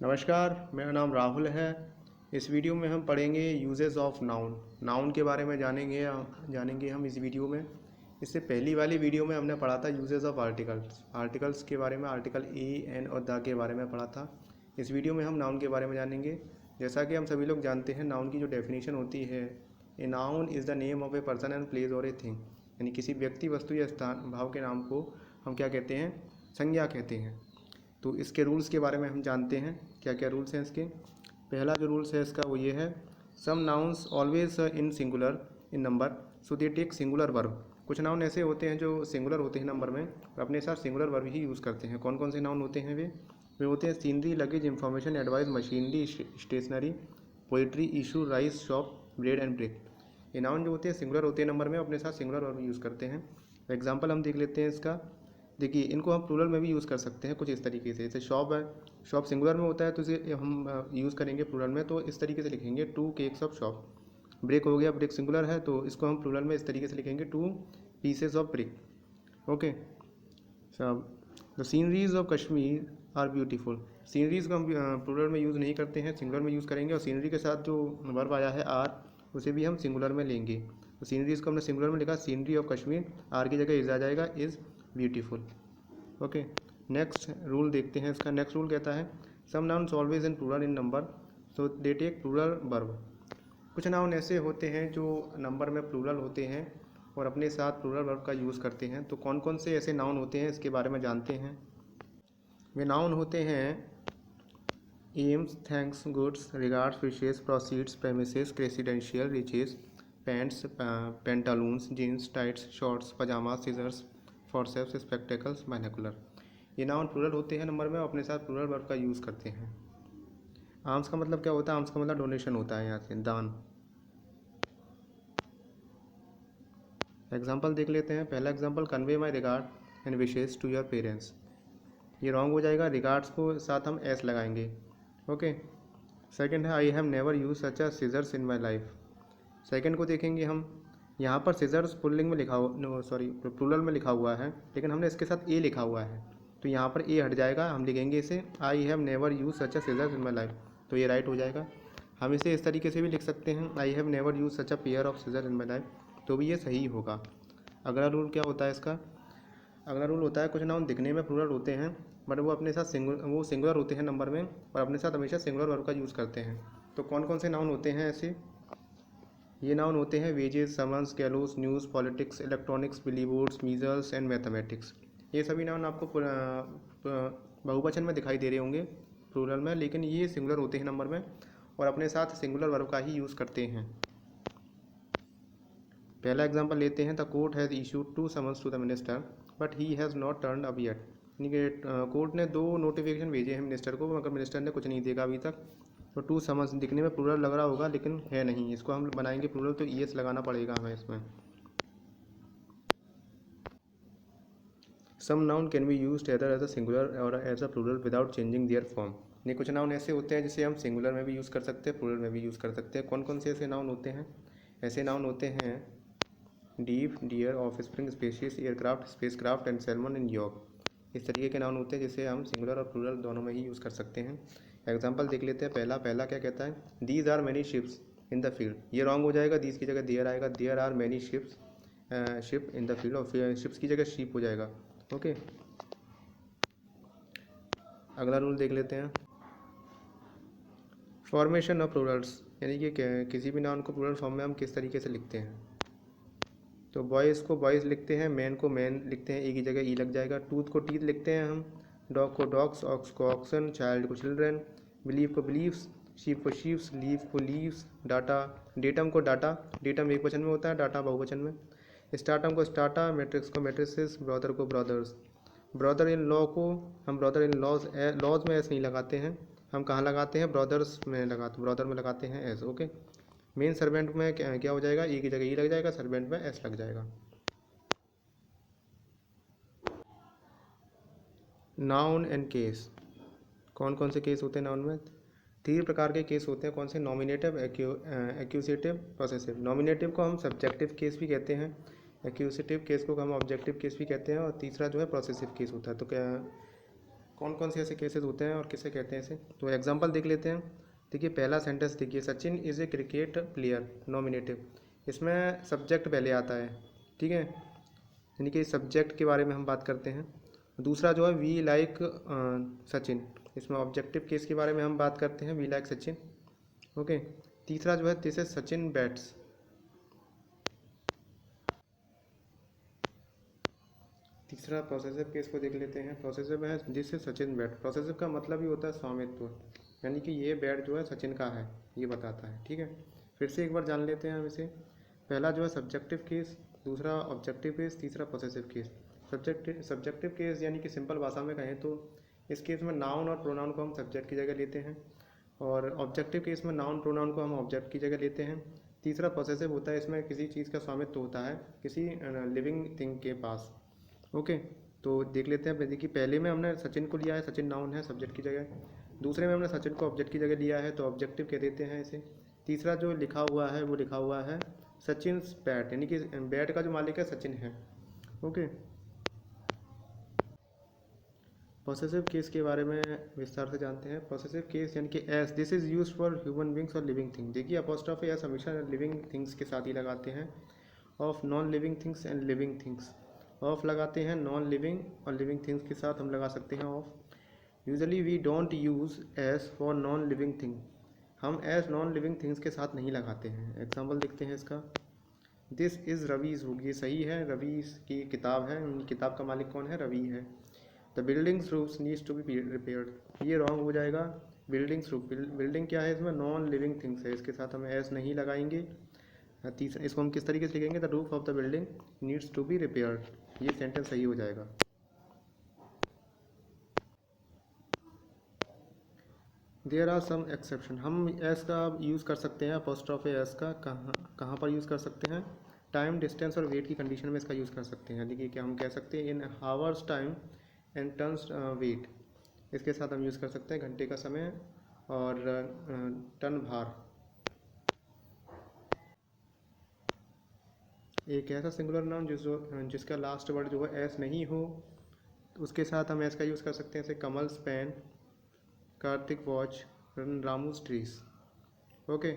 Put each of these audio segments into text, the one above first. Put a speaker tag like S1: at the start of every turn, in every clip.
S1: नमस्कार, मेरा नाम राहुल है। इस वीडियो में हम पढ़ेंगे यूजेस ऑफ नाउन। नाउन के बारे में जानेंगे हम इस वीडियो में। इससे पहली वाली वीडियो में हमने पढ़ा था यूजेस ऑफ आर्टिकल्स के बारे में, आर्टिकल ए एन और द के बारे में पढ़ा था। इस वीडियो में हम नाउन के बारे में जानेंगे। जैसा कि हम सभी लोग जानते हैं, नाउन की जो डेफिनेशन होती है, a noun is the name of a person and place और ए थिंग। यानी किसी व्यक्ति, वस्तु या स्थान भाव के नाम को हम क्या कहते हैं? संज्ञा कहते हैं। तो इसके रूल्स के बारे में हम जानते हैं, क्या क्या रूल्स हैं इसके। पहला जो रूल्स है इसका वो ये है, some nouns always in singular in number so they take singular verb. कुछ नाउन ऐसे होते हैं जो सिंगुलर होते हैं नंबर में और अपने साथ सिंगुलर वर्ब ही यूज़ करते हैं। कौन कौन से नाउन होते हैं वे होते हैं scenery, luggage, information, advice, machinery, stationery, poetry, issue, rice, shop, bread and break. ये नाउन जो होते हैं सिंगुलर होते हैं नंबर में, अपने साथ सिंगुलर वर्ब यूज़ करते हैं। एग्जाम्पल हम देख लेते हैं इसका। देखिए, इनको हम प्लूरल में भी यूज़ कर सकते हैं कुछ इस तरीके से। जैसे शॉप है, शॉप सिंगुलर में होता है तो इसे हम यूज़ करेंगे प्लूरल में, तो इस तरीके से लिखेंगे 2 केक्स ऑफ शॉप। ब्रेक हो गया, ब्रेक सिंगुलर है तो इसको हम प्लूरल में इस तरीके से लिखेंगे 2 पीसेस ऑफ ब्रेक। ओके, सब the sceneries of Kashmir are beautiful. Sceneries को हम प्लूरल में यूज़ नहीं करते हैं, सिंगुलर में यूज़ करेंगे। और सीनरी के साथ जो वर्ब आया है आर, उसे भी हम सिंगुलर में लेंगे। तो सीनरीज को हमने सिंगुलर में लिखा, सीनरी ऑफ कश्मीर, आर की जगह इज आ जाएगा, is beautiful. Okay, next rule देखते हैं इसका। नेक्स्ट रूल कहता है, some nouns always in plural in number so they take plural verb. कुछ नाउन ऐसे होते हैं जो नंबर में प्लूरल होते हैं और अपने साथ प्लूरल वर्ब का यूज़ करते हैं। तो कौन कौन से ऐसे नाउन होते हैं इसके बारे में जानते हैं। वे नाउन होते हैं alms, thanks, goods, regards, wishes, proceeds, premises, residential, riches, pants, pantaloons, jeans, tights, shorts, pyjama, scissors, forceps, spectacles, binocular. ये नाउन प्लूरल होते हैं नंबर में और अपने साथ प्लूरल वर्ब का यूज़ करते हैं। आर्म्स का मतलब क्या होता है? आर्म्स का मतलब डोनेशन होता है, यहाँ से दान। एग्जाम्पल देख लेते हैं। पहला example, convey my regard and wishes to your parents. ये रॉन्ग हो जाएगा, रिगार्ड्स को साथ हम एस लगाएंगे। ओके, सेकेंड है, I have never use such a scissors in my life. Second को देखेंगे हम, यहाँ पर सीजर्स पुल्लिंग में लिखा हुआ, प्लूरल में लिखा हुआ है, लेकिन हमने इसके साथ ए लिखा हुआ है तो यहाँ पर ए हट जाएगा। हम लिखेंगे इसे, I have never use such a scissors in my life, तो ये राइट हो जाएगा। हम इसे इस तरीके से भी लिख सकते हैं, I have never use such a pair of scissor in my life, तो भी ये सही होगा। अगला रूल क्या होता है इसका? अगला रूल होता है, कुछ नाउन दिखने में प्लूरल होते हैं बट वो अपने साथ सिंगुलर होते हैं नंबर में और अपने साथ हमेशा सिंगुलर वर्ब का यूज़ करते हैं। तो कौन कौन से नाउन होते हैं ऐसे? ये नाउन होते हैं wages, summons, gallows, news, politics, electronics, billiards, measles and mathematics. ये सभी नाउन आपको बहुवचन में दिखाई दे रहे होंगे प्लूरल में, लेकिन ये सिंगुलर होते हैं नंबर में और अपने साथ सिंगुलर वर्ब का ही यूज़ करते हैं। पहला एग्जांपल लेते हैं, the court has issued 2 summons to the minister but he has not turned up yet. यानी कि कोर्ट ने 2 नोटिफिकेशन भेजे हैं मिनिस्टर को, मगर मिनिस्टर ने कुछ नहीं देखा अभी तक। तो 2 समन्स दिखने में प्लूरल लग रहा होगा लेकिन है नहीं, इसको हम बनाएंगे प्लूरल तो ईएस लगाना पड़ेगा हमें इसमें। Some noun can be used either as a singular और as a plural without changing their form. ये कुछ नाउन ऐसे होते हैं जिसे हम सिंगुलर में भी यूज़ कर सकते हैं, प्लूरल में भी यूज़ कर सकते हैं। कौन कौन से ऐसे नाउन होते हैं? ऐसे नाउन होते हैं deep, deer, offspring, species, aircraft, spacecraft and salmon in York. इस तरीके के नाउन होते हैं जिसे हम सिंगुलर और प्लूरल दोनों में ही यूज़ कर सकते हैं। एग्जाम्पल देख लेते हैं। पहला क्या कहता है, these are many ships in the field. ये रॉन्ग हो जाएगा, दीज की जगह देयर आएगा, there are many ships ship in the field, और शिप्स की जगह शीप हो जाएगा। ओके, अगला रूल देख लेते हैं, फॉर्मेशन ऑफ प्लूरल्स। यानी कि किसी भी नाउन को प्लूरल फॉर्म में हम किस तरीके से लिखते हैं। तो बॉयज़ को बॉयज़ लिखते हैं, मैन को मैन लिखते हैं, ए की जगह ई लग जाएगा। टूथ को टीथ लिखते हैं हम, डॉग को डॉग्स, ऑक्स को ऑक्सन, चाइल्ड को चिल्ड्रेन, बिलीव को बिलीव्स, शीप को शीप्स, लीव को लीव्स, डाटा डेटम को डाटा, डेटम एक वचन में होता है, डाटा बहुवचन में। स्टार्टम को स्टाटा, मैट्रिक्स को मैट्रिसेस, ब्रदर को ब्रदर्स। ब्रदर इन लॉ को हम ब्रदर इन लॉज में ऐसे नहीं लगाते हैं, हम कहाँ लगाते हैं? ब्रदर्स में लगाते, ब्रदर में लगाते हैं एस। ओके, मेन सर्वेंट में क्या हो जाएगा? ई की जगह ई लग जाएगा, सर्वेंट में एस लग जाएगा। Noun and case. कौन कौन से केस होते हैं नाउन में? 3 प्रकार के केस होते हैं। कौन से? Nominative, accusative, possessive. नॉमिनेटिव को हम सब्जेक्टिव केस भी कहते हैं, एक्यूजेटिव केस को हम ऑब्जेक्टिव केस भी कहते हैं, और तीसरा जो है पॉसेसिव केस होता है। तो क्या कौन कौन से ऐसे केसेस होते हैं और किसे कहते हैं ऐसे, तो एग्जांपल देख लेते हैं। देखिए पहला सेंटेंस देखिए, Sachin is a cricket player, nominative. इसमें सब्जेक्ट पहले आता है, ठीक है, यानी कि सब्जेक्ट के बारे में हम बात करते हैं। दूसरा जो है वी लाइक सचिन, इसमें ऑब्जेक्टिव केस के बारे में हम बात करते हैं, वी लाइक सचिन। ओके। तीसरा जो है दिस इज सचिन बैट्स। तीसरा प्रोसेसिव केस को देख लेते हैं। प्रोसेसिव है this is Sachin bat. Progressive का मतलब ही होता है स्वामित्व, यानी कि ये बैट जो है सचिन का है, ये बताता है, ठीक है। फिर से एक बार जान लेते हैं हम इसे। पहला जो है सब्जेक्टिव केस, दूसरा ऑब्जेक्टिव केस, तीसरा प्रोसेसिव केस। सब्जेक्टिव केस यानी कि सिंपल भाषा में कहें तो इस केस में नाउन और प्रोनाउन को हम सब्जेक्ट की जगह लेते हैं, और ऑब्जेक्टिव केस में नाउन प्रोनाउन को हम ऑब्जेक्ट की जगह लेते हैं। तीसरा प्रोसेसिव होता है, इसमें किसी चीज़ का स्वामित्व होता है किसी लिविंग थिंग के पास। ओके। तो देख लेते हैं। देखिए पहले में हमने सचिन को लिया है, सचिन नाउन है सब्जेक्ट की जगह। दूसरे में हमने सचिन को ऑब्जेक्ट की जगह लिया है, तो ऑब्जेक्टिव कह देते हैं इसे। तीसरा जो लिखा हुआ है वो लिखा हुआ है सचिन बैट, यानी कि बैट का जो मालिक है सचिन है। ओके। पॉसेसिव केस के बारे में विस्तार से जानते हैं। पॉसेसिव केस यानी कि s, this is use for human beings और लिविंग थिंग। देखिए अपॉस्ट्रोफी एस हमेशा लिविंग थिंग्स के साथ ही लगाते हैं। Of non living things and living things, of लगाते हैं नॉन लिविंग और लिविंग थिंग्स के साथ हम लगा सकते हैं of. Usually we don't use s for non living thing, हम एस नॉन लिविंग थिंग्स के साथ नहीं लगाते हैं। एग्जाम्पल देखते हैं इसका। दिस इज़ रवीज बुक, ये सही है, रवि की किताब है, किताब का मालिक कौन है, रवि है। The buildings roofs needs to be repaired, ये रॉन्ग हो जाएगा। बिल्डिंग्स रूफ, बिल्डिंग क्या है, इसमें नॉन लिविंग थिंग्स है, इसके साथ हम एस नहीं लगाएंगे। तीसरा इसको हम किस तरीके से लिखेंगे, the roof of the building needs to be repaired, ये सेंटेंस सही हो जाएगा। देयर आर सम एक्सेप्शन, हम एस का यूज़ कर सकते हैं अपॉस्ट्रोफी एस का कहाँ पर यूज़ कर सकते हैं, टाइम डिस्टेंस और वेट की कंडीशन में इसका यूज़ कर सकते हैं। यानी कि क्या हम कह सकते हैं in hours time and turns wait, इसके साथ हम यूज़ कर सकते हैं घंटे का समय और टन भार। एक ऐसा सिंगुलर नाउन जिसका लास्ट वर्ड जो है एस नहीं हो, तो उसके साथ हम एस का यूज़ कर सकते हैं, जैसे Kamal's pen, Kartik watch, Ramu's trees. Okay.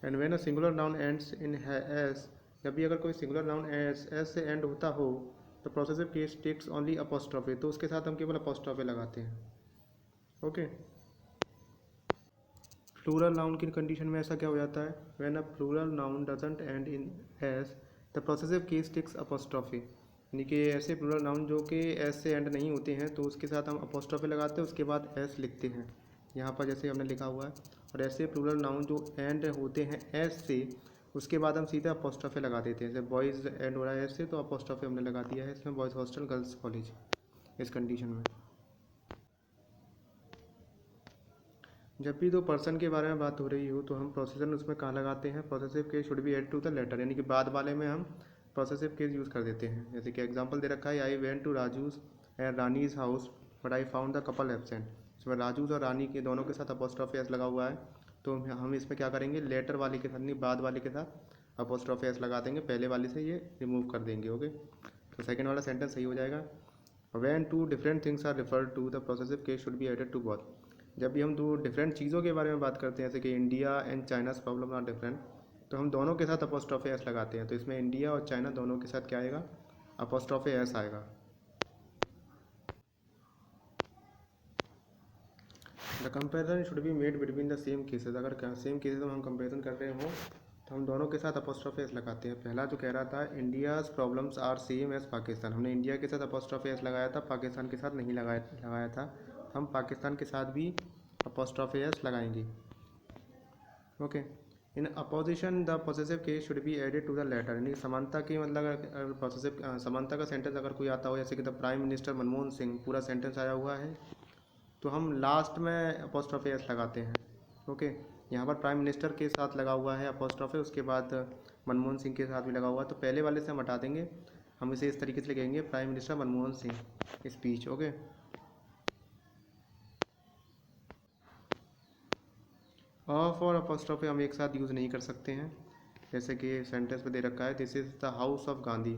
S1: And when a singular noun ends in S, जब भी अगर कोई सिंगुलर नाउन एस से एंड होता हो तो possessive case takes only apostrophe, तो उसके साथ हम केवल अपॉस्ट्रोफी लगाते हैं। ओके। प्लूरल नाउन की कंडीशन में ऐसा क्या हो जाता है, when a plural noun doesn't end in S the possessive case takes apostrophe, यानी कि ऐसे प्लूरल नाउन जो कि एस से एंड नहीं होते हैं तो उसके साथ हम अपॉस्ट्रोफी लगाते हैं, उसके बाद एस लिखते हैं यहाँ पर जैसे हमने लिखा हुआ है। और ऐसे प्लूरल नाउन जो एंड होते हैं एस से, उसके बाद हम सीधे अपॉस्ट्रोफी लगा देते हैं। जैसे बॉयज़ एंड हो रहा है एस से, तो अपॉस्ट्रोफी हमने लगा दिया है इसमें बॉयज़ हॉस्टल गर्ल्स कॉलेज, इस कंडीशन में। जब भी दो पर्सन के बारे में बात हो रही हो तो हम प्रोसेसर उसमें कहाँ लगाते हैं, possessive case should be add to the letter, यानी कि बाद वाले में हम प्रोसेसिव केस यूज़ कर देते हैं। जैसे कि एग्जांपल दे रखा है, I went to Raju's and Rani's house but I found the couple absent. इसमें राजूज और रानी के दोनों के साथ अपॉस्ट्रोफी एस लगा हुआ है, तो हम इसमें क्या करेंगे, लेटर वाले के साथ नहीं बाद वाले के साथ अपॉस्ट्रोफी एस लगा देंगे, पहले वाले से ये रिमूव कर देंगे। ओके। तो सेकेंड वाला सेंटेंस सही हो जाएगा। When two different things are referred to the possessive case should be added to both, जब भी हम दो डिफरेंट चीज़ों के बारे में बात करते हैं, जैसे कि India and China's problem are different, तो हम दोनों के साथ अपॉस्ट्रोफी एस लगाते हैं। तो इसमें इंडिया और चाइना दोनों के साथ क्या आएगा, अपॉस्ट्रोफी एस आएगा। The comparison should be made between the same cases, अगर सेम केसेस में हम कंपेरिजन कर रहे हो तो हम दोनों के साथ अपॉस्ट्रोफी एस लगाते हैं। पहला जो कह रहा था India's problems are same as Pakistan, हमने इंडिया के साथ अपॉस्ट्रोफी एस लगाया था, पाकिस्तान के साथ नहीं लगाया था। हम पाकिस्तान के साथ भी अपॉस्ट्रोफी एस लगाएंगे। Okay. In apposition the possessive case should be added to the letter, यानी समानता की मतलब अगर पॉसेसिव समानता का सेंटेंस अगर कोई आता हो, जैसे कि the prime minister Manmohan Singh, पूरा सेंटेंस आया हुआ है, तो हम लास्ट में अपॉस्ट्रोफी एस लगाते हैं। ओके। यहाँ पर प्राइम मिनिस्टर के साथ लगा हुआ है अपॉस्ट्रोफी, उसके बाद मनमोहन सिंह के साथ भी लगा हुआ है, तो पहले वाले से हम हटा देंगे, हम इसे इस तरीके से लिखेंगे, prime minister Manmohan Singh speech. Okay. Of और अपॉस्ट्रोफी हम एक साथ यूज़ नहीं कर सकते हैं, जैसे कि सेंटेंस पे दे रखा है this is the house of Gandhi,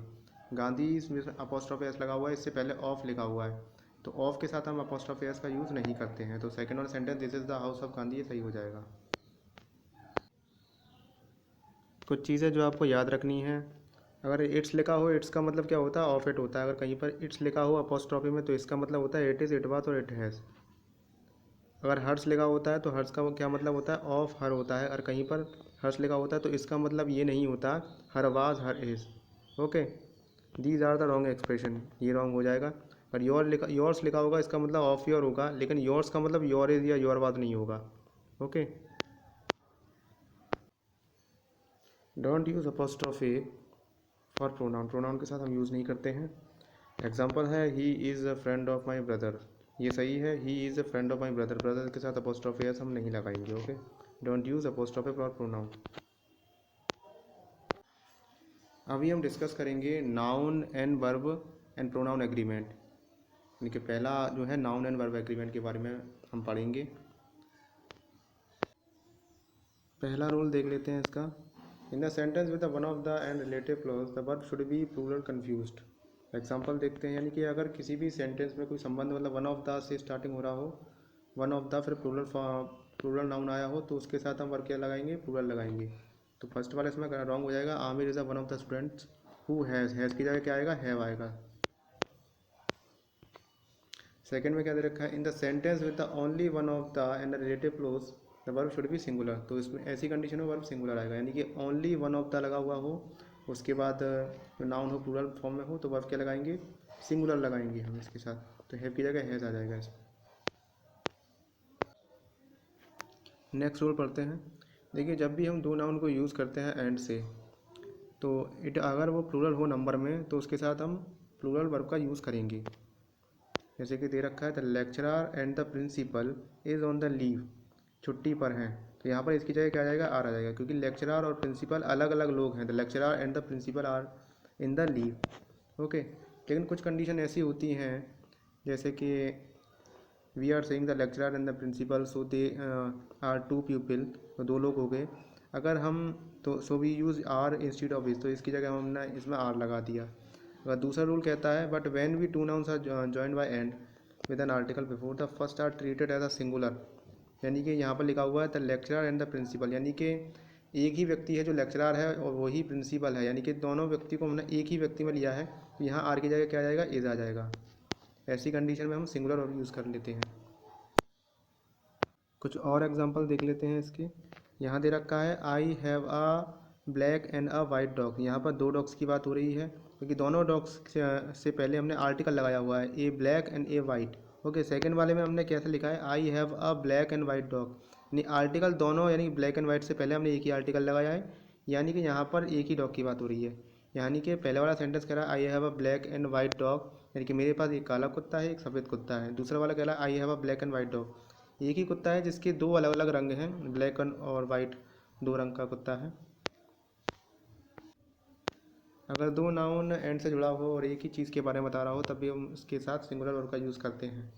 S1: Gandhi इसमें अपॉस्ट्रोफी एस लगा हुआ है, इससे पहले ऑफ लिखा हुआ है, तो ऑफ के साथ हम अपोस्ट्रोफी एस का यूज़ नहीं करते हैं। तो सेकंड वाला sentence this is the house of Gandhi, ये सही हो जाएगा। कुछ चीज़ें जो आपको याद रखनी है, अगर इट्स लिखा हो, इट्स का मतलब क्या होता है, ऑफ इट होता है। अगर कहीं पर इट्स लिखा हो अपोस्ट्रोफी में तो इसका मतलब होता है इट इज़, इट वाज और इट हैज़। अगर हर्ष लिखा होता है तो हर्ष का क्या मतलब होता है, ऑफ हर होता है। और कहीं पर हर्ष लिखा होता है तो इसका मतलब ये नहीं होता her was her is. Okay, these are the wrong expression, ये रॉन्ग हो जाएगा। और योर्स लिखा होगा, इसका मतलब ऑफ योर होगा, लेकिन योर्स का मतलब योर इज़ या योर वाज नहीं होगा। Okay, don't use apostrophe for pronoun, pronoun के साथ हम यूज़ नहीं करते हैं। एग्जाम्पल है he is a friend of my brother, ये सही है। He is a friend of my brother, brother के साथ अपोस्ट्रोफी एस हम नहीं लगाएंगे। Okay, don't use apostrophe for pronoun. अभी हम डिस्कस करेंगे noun and verb and pronoun agreement, यानी कि पहला जो है नाउन एंड वर्ब एग्रीमेंट के बारे में हम पढ़ेंगे। पहला रूल देख लेते हैं इसका। In the sentence with one of the end relative clause the verb should be plural confused. Example देखते हैं, यानी कि अगर किसी भी सेंटेंस में कोई संबंध मतलब वन ऑफ द से स्टार्टिंग हो रहा हो, वन ऑफ द फिर प्लूरल नाउन आया हो, तो उसके साथ हम वर्ब क्या लगाएंगे, प्लूरल लगाएंगे। तो फर्स्ट वाला इसमें रॉन्ग हो जाएगा, Aamir is a one of the students who has की जगह क्या आएगा, हैव आएगा। सेकंड में क्या दे रखा है, इन the sentence with the only one of the end relative close the verb should B singular. तो इसमें ऐसी कंडीशन में वर्ब सिंगुलर आएगा, यानी कि ओनली वन ऑफ द लगा हुआ हो, उसके बाद जो नाउन हो प्लूरल फॉर्म में हो, तो वर्ब क्या लगाएंगे, सिंगुलर लगाएंगे हम इसके साथ। तो हैव की जगह हैज़ आ जाएगा इसमें। नेक्स्ट रूल पढ़ते हैं। देखिए, जब भी हम दो नाउन को यूज़ करते हैं एंड से, तो इट अगर वो प्लूरल हो नंबर में तो उसके साथ हम प्लूरल वर्ब का यूज़ करेंगे। जैसे कि दे रखा है the lecturer and the principal is on the leave, छुट्टी पर हैं, तो यहाँ पर इसकी जगह क्या आ जाएगा, आर आ जाएगा, क्योंकि लेक्चरर और प्रिंसिपल अलग अलग लोग हैं। The lecturer and the principal are in the leave. Okay, लेकिन कुछ कंडीशन ऐसी होती हैं, जैसे कि we are saying the lecturer and the principal, so they are two people, तो दो लोग हो गए। अगर हम तो so we use are instead of is, तो इसकी जगह हमने इसमें आर लगा दिया। अगर दूसरा रूल कहता है but when we two nouns are joined by and with an article before the first are treated as a singular, यानी कि यहाँ पर लिखा हुआ है the lecturer and the principal, यानी कि एक ही व्यक्ति है जो लेक्चरर है और वही प्रिंसिपल है, यानी कि दोनों व्यक्ति को हमने एक ही व्यक्ति में लिया है, तो यहाँ आर की जगह क्या आ जाएगा, इज आ जाएगा। ऐसी कंडीशन में हम सिंगुलर और यूज़ कर लेते हैं। कुछ और एग्जांपल देख लेते हैं इसके। यहाँ दे रखा है I have a black and a white dog, यहाँ पर दो डॉग्स की बात हो रही है, क्योंकि दोनों डॉग्स से पहले हमने आर्टिकल लगाया हुआ है, a black and a white. Okay, second वाले में हमने कैसे लिखा है, I have a black and white dog, यानी आर्टिकल दोनों, यानी ब्लैक एंड वाइट से पहले हमने एक ही आर्टिकल लगाया है, यानी कि यहाँ पर एक ही डॉग की बात हो रही है। यानी कि पहले वाला सेंटेंस कह रहा है I have a black and white dog, यानी कि मेरे पास एक काला कुत्ता है, एक सफ़ेद कुत्ता है। दूसरा वाला कह रहा है I have a black and white dog, एक ही कुत्ता है जिसके दो अलग अलग रंग हैं, ब्लैक और वाइट, दो रंग का कुत्ता है। अगर दो नाउन एंड से जुड़ा हो और एक ही चीज़ के बारे में बता रहा हो, तब भी हम इसके साथ सिंगुलर वर्ब का यूज़ करते हैं।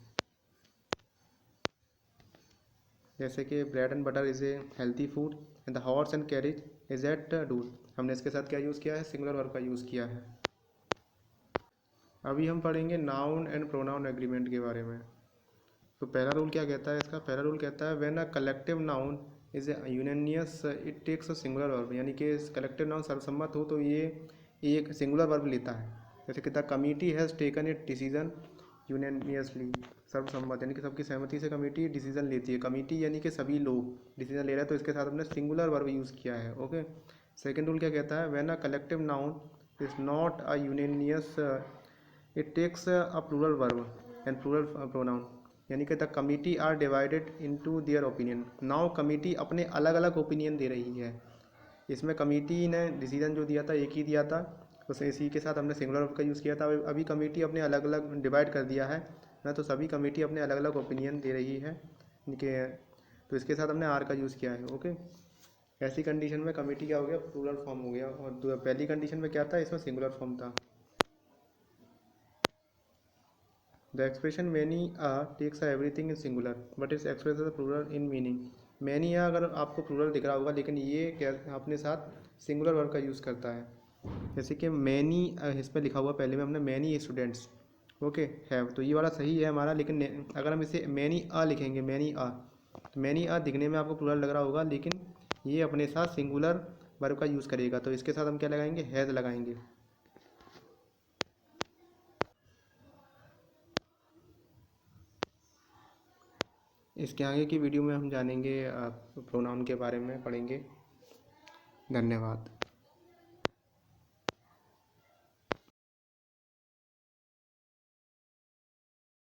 S1: जैसे कि bread and butter is a healthy food and the horse and carriage is at door, हमने इसके साथ क्या यूज़ किया है, सिंगुलर वर्ब का यूज़ किया है। अभी हम पढ़ेंगे नाउन एंड प्रोनाउन एग्रीमेंट के बारे में। तो पहला रूल क्या कहता है इसका, पहला रूल कहता है when a collective noun is unanimous it takes a singular verb, यानी कि कलेक्टिव नाउन सर्वसम्मत हो तो ये एक सिंगुलर वर्ब लेता है। जैसे कि the committee has taken it decision unanimously, सर्वसम्मत, यानी कि सबकी सहमति से कमेटी डिसीजन लेती है। कमेटी यानी कि सभी लोग डिसीजन ले रहे हैं, तो इसके साथ हमने सिंगुलर वर्ब यूज़ किया है। ओके, सेकेंड रूल क्या कहता है, when a collective noun is not a unanimous it takes a plural verb and plural pronoun, यानी कि the committee are divided into their opinion, now committee अपने अलग अलग ओपिनियन दे रही है। इसमें कमिटी ने डिसीजन जो दिया था एक ही दिया था, तो इसी के साथ हमने सिंगुलर वर्ब का यूज़ किया था। अभी कमिटी अपने अलग अलग डिवाइड कर दिया है ना, तो सभी कमिटी अपने अलग अलग ओपिनियन दे रही है, यानी कि तो इसके साथ हमने आर का यूज़ किया है। ओके, ऐसी कंडीशन में कमिटी क्या हो गया, प्लूरल फॉर्म हो गया, और पहली कंडीशन में क्या था, इसमें सिंगुलर फॉर्म था। The expression many takes everything in singular but is express the plural in meaning, many अगर आपको प्लूरल दिख रहा होगा, लेकिन ये क्या अपने साथ सिंगुलर वर्ब का यूज़ करता है। जैसे कि मैनी, इसमें लिखा हुआ पहले में हमने मैनी स्टूडेंट्स, ओके हैव, तो ये वाला सही है हमारा। लेकिन अगर हम इसे मैनी अ लिखेंगे, मैनी अ, तो मैनी अ दिखने में आपको प्लूरल लग रहा होगा, लेकिन ये अपने साथ सिंगुलर वर्ब का यूज़ करेगा, तो इसके साथ हम क्या लगाएंगे, हैज़ लगाएंगे। इसके आगे की वीडियो में हम जानेंगे प्रोनाउन के बारे में, पढ़ेंगे। धन्यवाद।